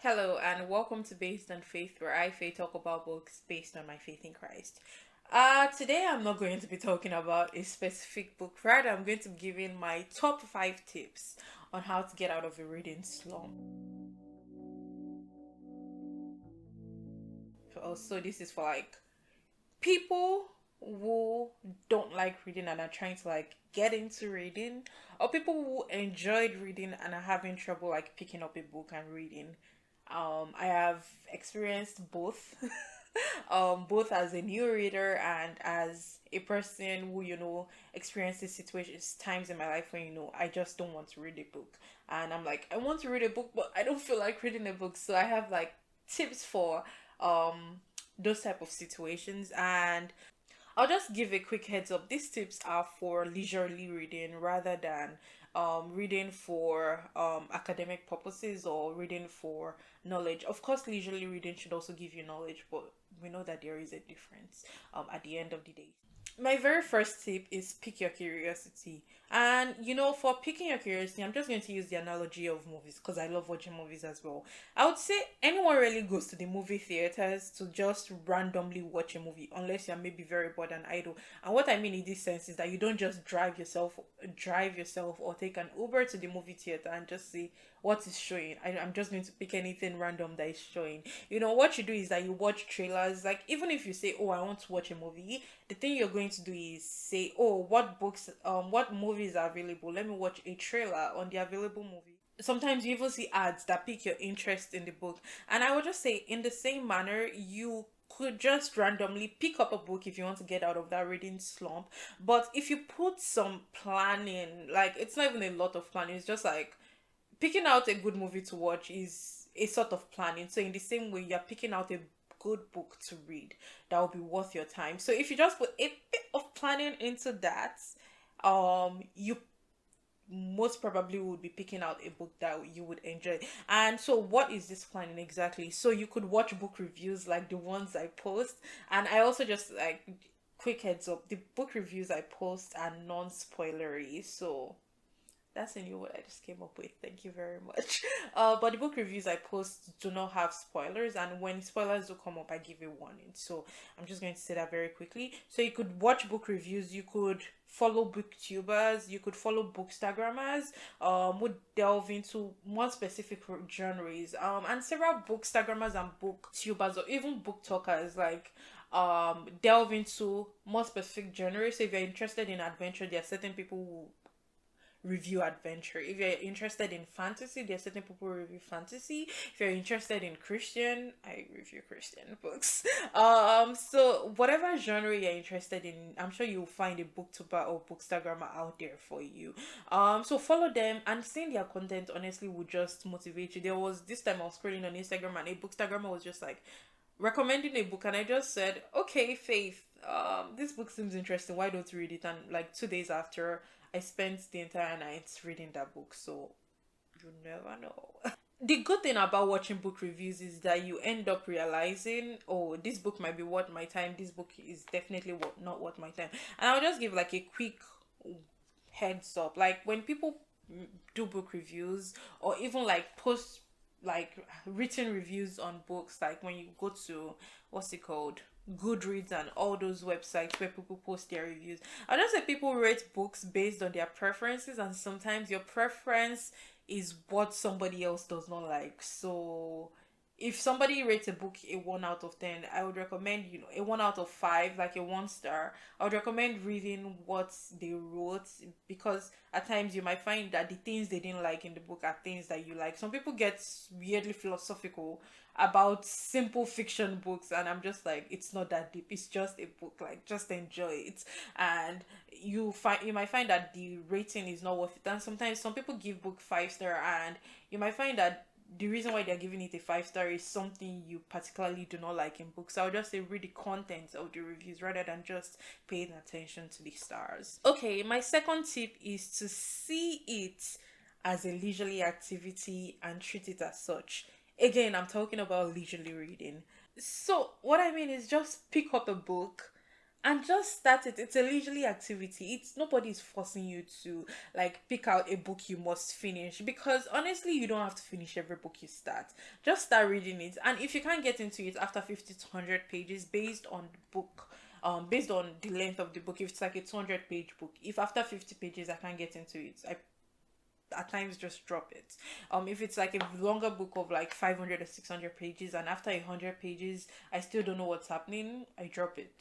Hello and welcome to Based on Faith, where I, Faith, talk about books based on my faith in Christ. Today I'm not going to be talking about a specific book. Rather, I'm going to be giving my top 5 tips on how to get out of a reading slump. Also, this is for people who don't like reading and are trying to get into reading, or people who enjoyed reading and are having trouble picking up a book and reading. I have experienced both. Both as a new reader and as a person who experiences situations times in my life when I just don't want to read a book, and I'm like, I want to read a book but I don't feel like reading a book. So I have tips for those type of situations, and I'll just give a quick heads up. These tips are for leisurely reading rather than reading for academic purposes or reading for knowledge. Of course, leisurely reading should also give you knowledge, but we know that there is a difference at the end of the day. My very first tip is pick your curiosity. And for picking your curiosity, I'm just going to use the analogy of movies because I love watching movies as well. I would say anyone really goes to the movie theaters to just randomly watch a movie unless you're maybe very bored and idle. And what I mean in this sense is that you don't just drive yourself or take an Uber to the movie theater and just see what is showing. I'm just going to pick anything random that is showing. What you do is that you watch trailers. Like, even if you say, oh, I want to watch a movie, the thing you're going to do is say, oh, what movies are available, let me watch a trailer on the available movie. Sometimes you even see ads that pique your interest in the book. And I would just say, in the same manner, you could just randomly pick up a book if you want to get out of that reading slump. But if you put some planning, like, it's not even a lot of planning, it's just like picking out a good movie to watch is a sort of planning. So in the same way, you're picking out a good book to read that will be worth your time. So if you just put a bit of planning into that, you most probably would be picking out a book that you would enjoy. And so what is this planning exactly? So you could watch book reviews like the ones I post, and I also just quick heads up, the book reviews I post are non-spoilery. So that's a new word I just came up with. Thank you very much. But the book reviews I post do not have spoilers, and when spoilers do come up, I give a warning. So I'm just going to say that very quickly. So you could watch book reviews, you could follow booktubers, you could follow bookstagrammers, would delve into more specific genres, and several bookstagrammers and booktubers or even book talkers delve into more specific genres. So if you're interested in adventure, there are certain people who review adventure. If you're interested in fantasy, there's certain people who review fantasy. If you're interested in Christian, I review Christian books. So whatever genre you're interested in, I'm sure you'll find a booktuber or bookstagrammer out there for you. So follow them, and seeing their content honestly would just motivate you. There was this time I was scrolling on Instagram and a bookstagrammer was just like recommending a book, and I just said, okay, Faith, this book seems interesting, why don't you read it? And like 2 days after, I spent the entire night reading that book. So you never know. The good thing about watching book reviews is that you end up realizing, oh, this book might be worth my time, this book is definitely not worth my time. And I'll just give like a quick heads up. Like, when people do book reviews or even like post like written reviews on books, like when you go to, what's it called, Goodreads and all those websites where people post their reviews, I just say people rate books based on their preferences, and sometimes your preference is what somebody else does not like. So if somebody rates a book a 1 out of 10, I would recommend, a 1 out of 5, like a 1 star. I would recommend reading what they wrote, because at times you might find that the things they didn't like in the book are things that you like. Some people get weirdly philosophical about simple fiction books, and I'm just like, it's not that deep, it's just a book, like, just enjoy it. And you might find that the rating is not worth it. And sometimes some people give book 5 star, and you might find that the reason why they're giving it a 5 star is something you particularly do not like in books. So I'll just say read the content of the reviews rather than just paying attention to the stars. Okay, my second tip is to see it as a leisurely activity and treat it as such. Again, I'm talking about leisurely reading. So what I mean is, just pick up a book, and just start it. It's a leisurely activity. It's nobody's forcing you to like pick out a book you must finish, because honestly you don't have to finish every book you start. Just start reading it, and if you can't get into it after 50 to 100 pages based on the book, based on the length of the book, if it's like a 200-page book, if after 50 pages I can't get into it, I at times just drop it. If it's like a longer book of like 500 or 600 pages, and after 100 pages I still don't know what's happening, I drop it.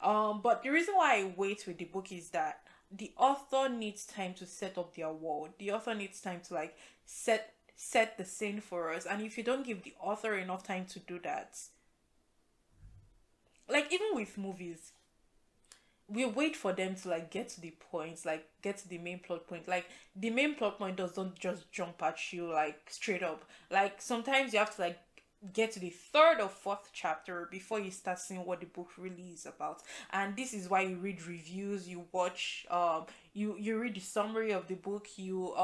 But the reason why I wait with the book is that the author needs time to set up their world. The author needs time to like set the scene for us, and if you don't give the author enough time to do that, like even with movies, we wait for them to like get to the points, like get to the main plot point. Like the main plot point doesn't just jump at you like straight up. Like sometimes you have to like get to the third or fourth chapter before you start seeing what the book really is about. And this is why you read reviews, you watch you read the summary of the book, you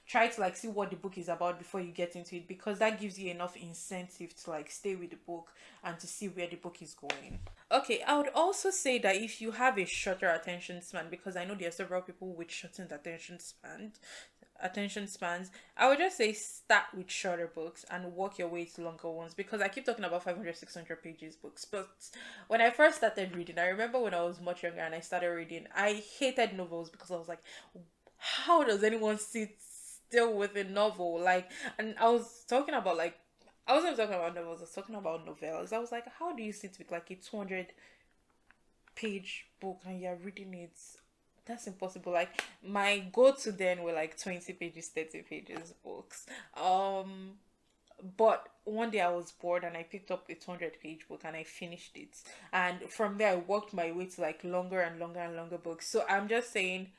try to like see what the book is about before you get into it, because that gives you enough incentive to like stay with the book and to see where the book is going. Okay, I would also say that if you have a shorter attention span, because I know there are several people with shortened attention spans, I would just say start with shorter books and work your way to longer ones, because I keep talking about 500, 600 pages books. But when I first started reading, I remember when I was much younger and I started reading, I hated novels because I was like, how does anyone sit still with a novel? Like, and I was talking about like, I wasn't talking about novels, I was talking about novellas. I was like, how do you sit with like a 200-page book and you're reading it? That's impossible. Like my go-to then were like 20 pages, 30 pages books. But one day I was bored and I picked up a 200-page book and I finished it. And from there I worked my way to like longer and longer and longer books. So I'm just saying,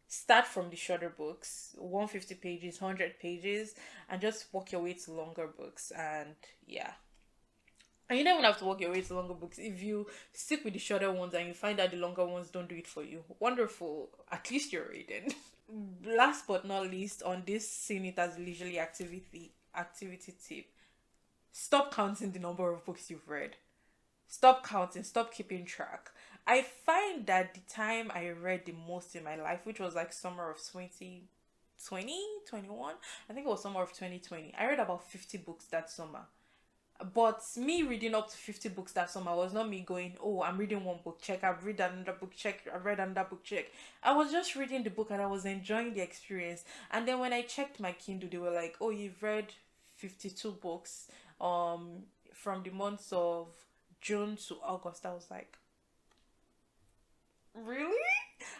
start from the shorter books, 150 pages, 100 pages, and just work your way to longer books. And yeah. And you don't even have to work your way to longer books. If you stick with the shorter ones and you find that the longer ones don't do it for you, wonderful. At least you're reading. Last but not least, on this seeing it as leisurely activity tip, stop counting the number of books you've read. Stop counting, stop keeping track. I find that the time I read the most in my life, which was like summer of 2021, I think it was summer of 2020. I read about 50 books that summer. But me reading up to 50 books that summer was not me going, oh, I'm reading one book, check, I've read another book, check, I've read another book, check. I was just reading the book and I was enjoying the experience. And then when I checked my Kindle, they were like, oh, you've read 52 books from the months of June to August. I was like, really?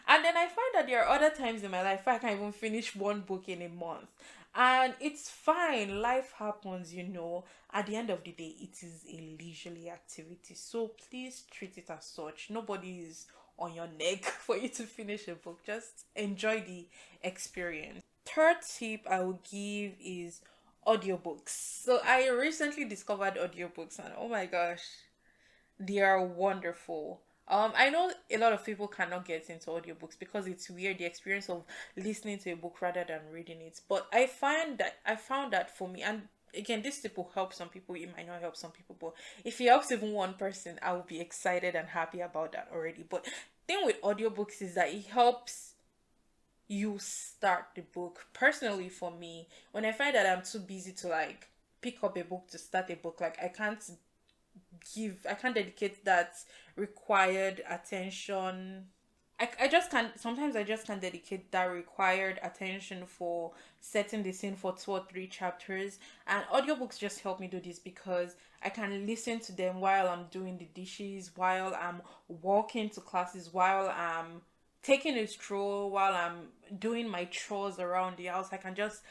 And then I find that there are other times in my life I can't even finish one book in a month. And it's fine. Life happens, you know. At the end of the day, it is a leisurely activity. So please treat it as such. Nobody is on your neck for you to finish a book. Just enjoy the experience. Third tip I will give is audiobooks. So I recently discovered audiobooks and oh my gosh, they are wonderful. I know a lot of people cannot get into audiobooks because it's weird, the experience of listening to a book rather than reading it. But I found that for me, and again, this tip will help some people, it might not help some people, but if it helps even one person, I will be excited and happy about that already. But thing with audiobooks is that it helps you start the book. Personally, for me, when I find that I'm too busy to like pick up a book to start a book, like I can't dedicate that required attention. I just can't, sometimes I just can't dedicate that required attention for setting the scene for 2 or 3 chapters. And audiobooks just help me do this because I can listen to them while I'm doing the dishes, while I'm walking to classes, while I'm taking a stroll, while I'm doing my chores around the house. I can just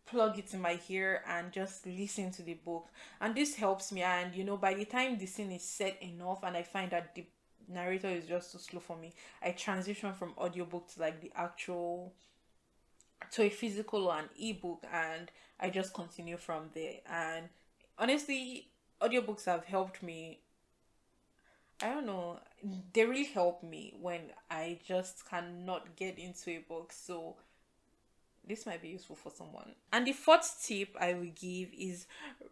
plug it in my ear and just listen to the book, and this helps me. And you know, by the time the scene is set enough and I find that the narrator is just too slow for me, I transition from audiobook to like the actual, to a physical or an ebook, and I just continue from there. And honestly, audiobooks have helped me. I don't know, they really help me when I just cannot get into a book. So this might be useful for someone. And the fourth tip I will give is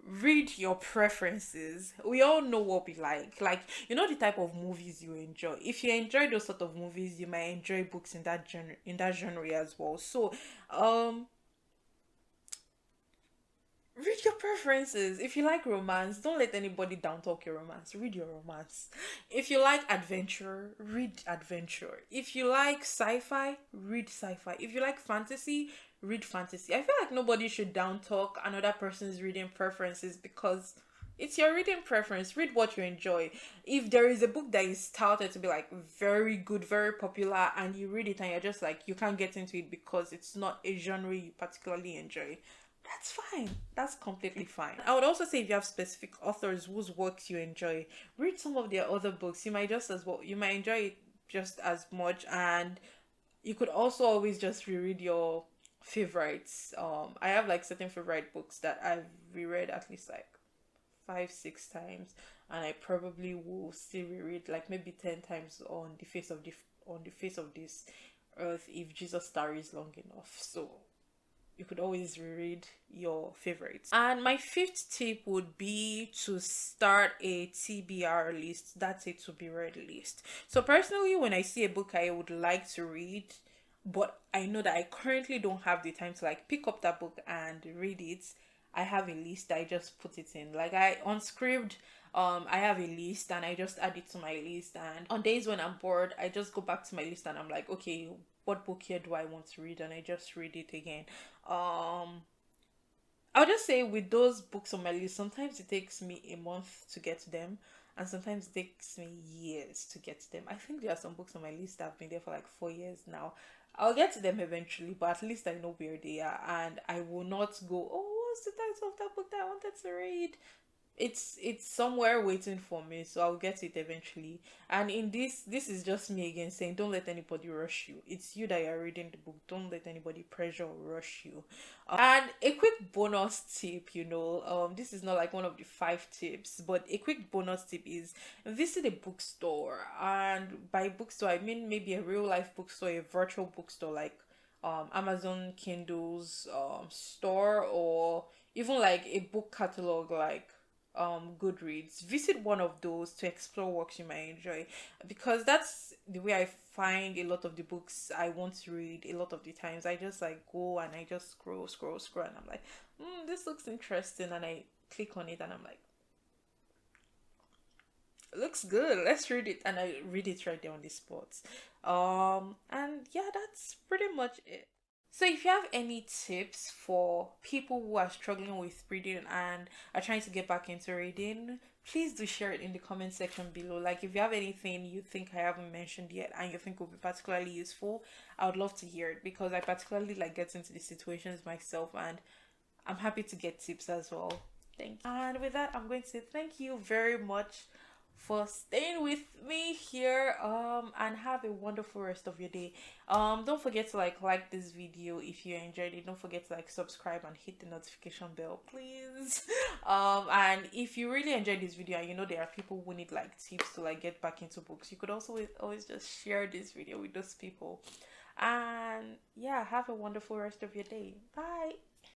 read your preferences. We all know what we like. Like, you know the type of movies you enjoy. If you enjoy those sort of movies, you might enjoy books in that genre as well. So, read your preferences. If you like romance, don't let anybody down talk your romance. Read your romance. If you like adventure, read adventure. If you like sci-fi, read sci-fi. If you like fantasy, read fantasy. I feel like nobody should down talk another person's reading preferences because it's your reading preference. Read what you enjoy. If there is a book that is touted to be like very good, very popular, and you read it and you're just like you can't get into it because it's not a genre you particularly enjoy, that's fine. That's completely fine. I would also say if you have specific authors whose works you enjoy, read some of their other books. You might just as well you might enjoy it just as much, and you could also always just reread your favorites. I have like certain favorite books that I've reread at least like 5, 6 times, and I probably will still reread like maybe 10 times on the face of this earth if Jesus tarries long enough. So you could always reread your favorites. And my fifth tip would be to start a TBR list. That's a to be read list. So personally, when I see a book I would like to read, but I know that I currently don't have the time to like pick up that book and read it, I have a list. I just put it in. Like I on Scribd, I have a list and I just add it to my list. And on days when I'm bored, I just go back to my list and I'm like, okay, what book here do I want to read? And I just read it again. I'll just say with those books on my list, sometimes it takes me a month to get to them, and sometimes it takes me years to get to them. I think there are some books on my list that have been there for like 4 years now. I'll get to them eventually, but at least I know where they are, and I will not go, oh, what's the title of that book that I wanted to read? It's somewhere waiting for me, so I'll get it eventually. And in this is just me again saying don't let anybody rush you. It's you that you're reading the book. Don't let anybody pressure or rush you. And a quick bonus tip, this is not like one of the 5 tips, but a quick bonus tip is visit a bookstore. And by bookstore I mean maybe a real life bookstore, a virtual bookstore like Amazon Kindle's store, or even like a book catalog like Goodreads. Visit one of those to explore works you might enjoy, because that's the way I find a lot of the books I want to read. A lot of the times I just like go and I just scroll and I'm like, this looks interesting, and I click on it and I'm like, it looks good, let's read it, and I read it right there on the spot. And yeah, that's pretty much it. So, if you have any tips for people who are struggling with reading and are trying to get back into reading, please do share it in the comment section below. Like, if you have anything you think I haven't mentioned yet and you think will be particularly useful, I would love to hear it, because I particularly like get into these situations myself, and I'm happy to get tips as well. Thank you. And with that, I'm going to say thank you very much for staying with me here, and have a wonderful rest of your day. Don't forget to like this video if you enjoyed it. Don't forget to like subscribe and hit the notification bell, please. And if you really enjoyed this video and you know there are people who need like tips to like get back into books, you could also always just share this video with those people. And yeah, have a wonderful rest of your day. Bye.